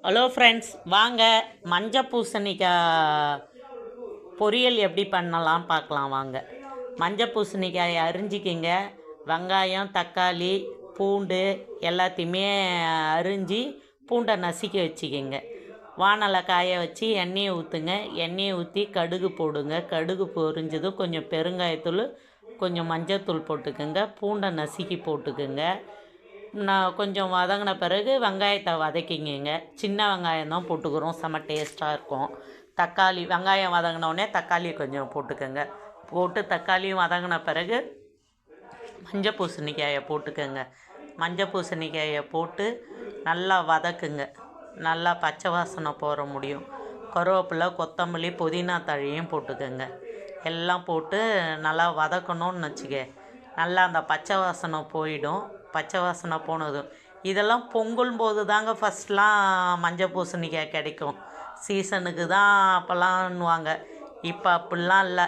Hello friends, வாங்க மஞ்சள் பூசணிக்காய் பொரியல் எப்படி பண்ணலாம் பார்க்கலாம். வாங்க, மஞ்சள் பூசணிக்காயை அரிஞ்சிக்கிங்க. வெங்காயம், தக்காளி, பூண்டு எல்லாத்தையுமே அரிஞ்சு பூண்டை நசுக்கி வச்சுக்கிங்க. வானலை காய வச்சு எண்ணெயை ஊற்றுங்க. எண்ணெயை ஊற்றி கடுகு போடுங்க. கடுகு பொரிஞ்சதும் கொஞ்சம் பெருங்காயத்தூள், கொஞ்சம் மஞ்சத்தூள் போட்டுக்கோங்க. பூண்டை நசுக்கி போட்டுக்குங்க. நான் கொஞ்சம் வதங்கின பிறகு வெங்காயத்தை வதக்கிங்க. சின்ன வெங்காயம் தான் போட்டுக்கிறோம், செம்ம டேஸ்ட்டாக இருக்கும். தக்காளி, வெங்காயம் வதங்கினோடனே தக்காளி கொஞ்சம் போட்டுக்கோங்க. போட்டு தக்காளியும் வதங்கின பிறகு மஞ்சள் பூசணிக்காயை போட்டுக்கோங்க. மஞ்சள் பூசணிக்காயை போட்டு நல்லா வதக்குங்க. நல்லா பச்சை வாசனை போகிற முடியும். கருவேப்பிலை, கொத்தமல்லி, புதினா தழையும் போட்டுக்கோங்க. எல்லாம் போட்டு நல்லா வதக்கணும்னு வச்சுக்க. நல்லா அந்த பச்சை வாசனை போயிடும். பச்சை வாசனை போனதும் இதெல்லாம் பொங்கல் போது தாங்க ஃபஸ்ட்லாம் மஞ்சள் பூசணிக்காய் கிடைக்கும். சீசனுக்கு தான் அப்போல்லாம்னுவாங்க. இப்போ அப்படிலாம் இல்லை.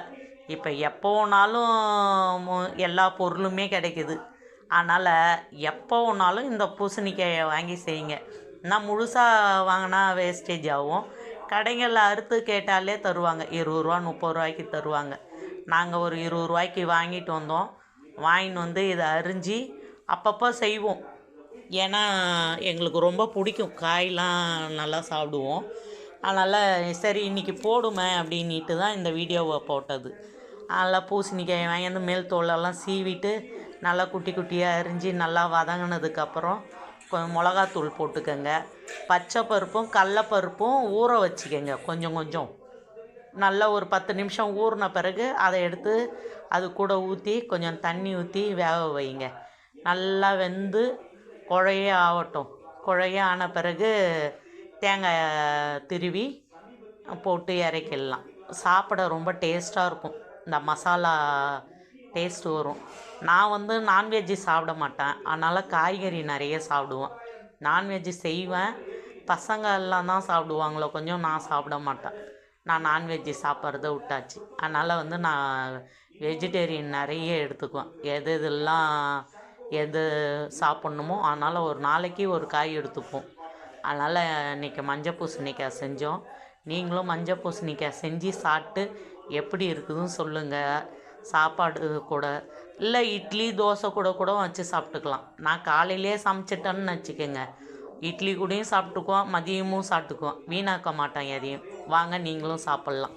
இப்போ எப்போ வேணாலும் எல்லா பொருளுமே கிடைக்குது. அதனால் எப்போ வேணாலும் இந்த பூசணிக்காயை வாங்கி செய்யுங்க. நான் முழுசாக வாங்கினா வேஸ்டேஜ் ஆகும். கடைகளில் அறுத்து கேட்டாலே தருவாங்க, 20 ரூபா 30 ரூபாய்க்கு தருவாங்க. நாங்கள் ஒரு 20 ரூபாய்க்கு வாங்கிட்டு வந்தோம். வாங்கிட்டு வந்து இதை அரிஞ்சு அப்பப்போ செய்வோம். ஏன்னா எங்களுக்கு ரொம்ப பிடிக்கும், காயெலாம் நல்லா சாப்பிடுவோம். அதனால் சரி இன்றைக்கி போடுமே அப்படின்ட்டு தான் இந்த வீடியோவை போட்டது. அதனால் பூசணிக்காயை வாங்கி மேல் தோலெல்லாம் சீவிட்டு நல்லா குட்டி குட்டியாக அரிஞ்சு நல்லா வதங்கினதுக்கப்புறம் கொஞ்சம் மிளகாத்தூள் போட்டுக்கோங்க. பச்சை பருப்பும் கடலப்பருப்பும் ஊற வச்சுக்கோங்க. கொஞ்சம் கொஞ்சம் நல்லா ஒரு 10 நிமிஷம் ஊறின பிறகு அதை எடுத்து அது கூட ஊற்றி கொஞ்சம் தண்ணி ஊற்றி வேக வைங்க. நல்லா வெந்து குழைய ஆகட்டும். குழைய ஆன பிறகு தேங்காய் திருவி போட்டு இறக்கிடலாம். சாப்பிட ரொம்ப டேஸ்ட்டாக இருக்கும். இந்த மசாலா டேஸ்ட்டு வரும். நான் நான்வெஜ்ஜு சாப்பிட மாட்டேன். அதனால் காய்கறி நிறைய சாப்பிடுவேன். நான்வெஜ்ஜு செய்வேன். பசங்க எல்லாம் தான் சாப்பிடுவாங்களோ கொஞ்சம், நான் சாப்பிட மாட்டேன். நான் நான்வெஜ்ஜு சாப்பிட்றத விட்டாச்சு. அதனால் நான் வெஜிடேரியன் நிறைய எடுத்துக்குவேன். எது சாப்பிட்ணுமோ அதனால் ஒரு நாளைக்கு ஒரு காய் எடுத்துப்போம். அதனால் இன்றைக்கி மஞ்சள் பூசணிக்காய் செஞ்சோம். நீங்களும் மஞ்சள் பூசணிக்காய் செஞ்சு சாப்பிட்டு எப்படி இருக்குதுன்னு சொல்லுங்கள். சாப்பாடு கூட இல்லை இட்லி தோசை கூட வச்சு சாப்பிட்டுக்கலாம். நான் காலையிலே சமைச்சிட்டேன்னு வச்சுக்கோங்க, இட்லி கூடயும் சாப்பிட்டுக்குவோம், மதியமும் சாப்பிட்டுக்குவோம். வீணாக்க மாட்டேன் எதையும். வாங்க நீங்களும் சாப்பிட்லாம்.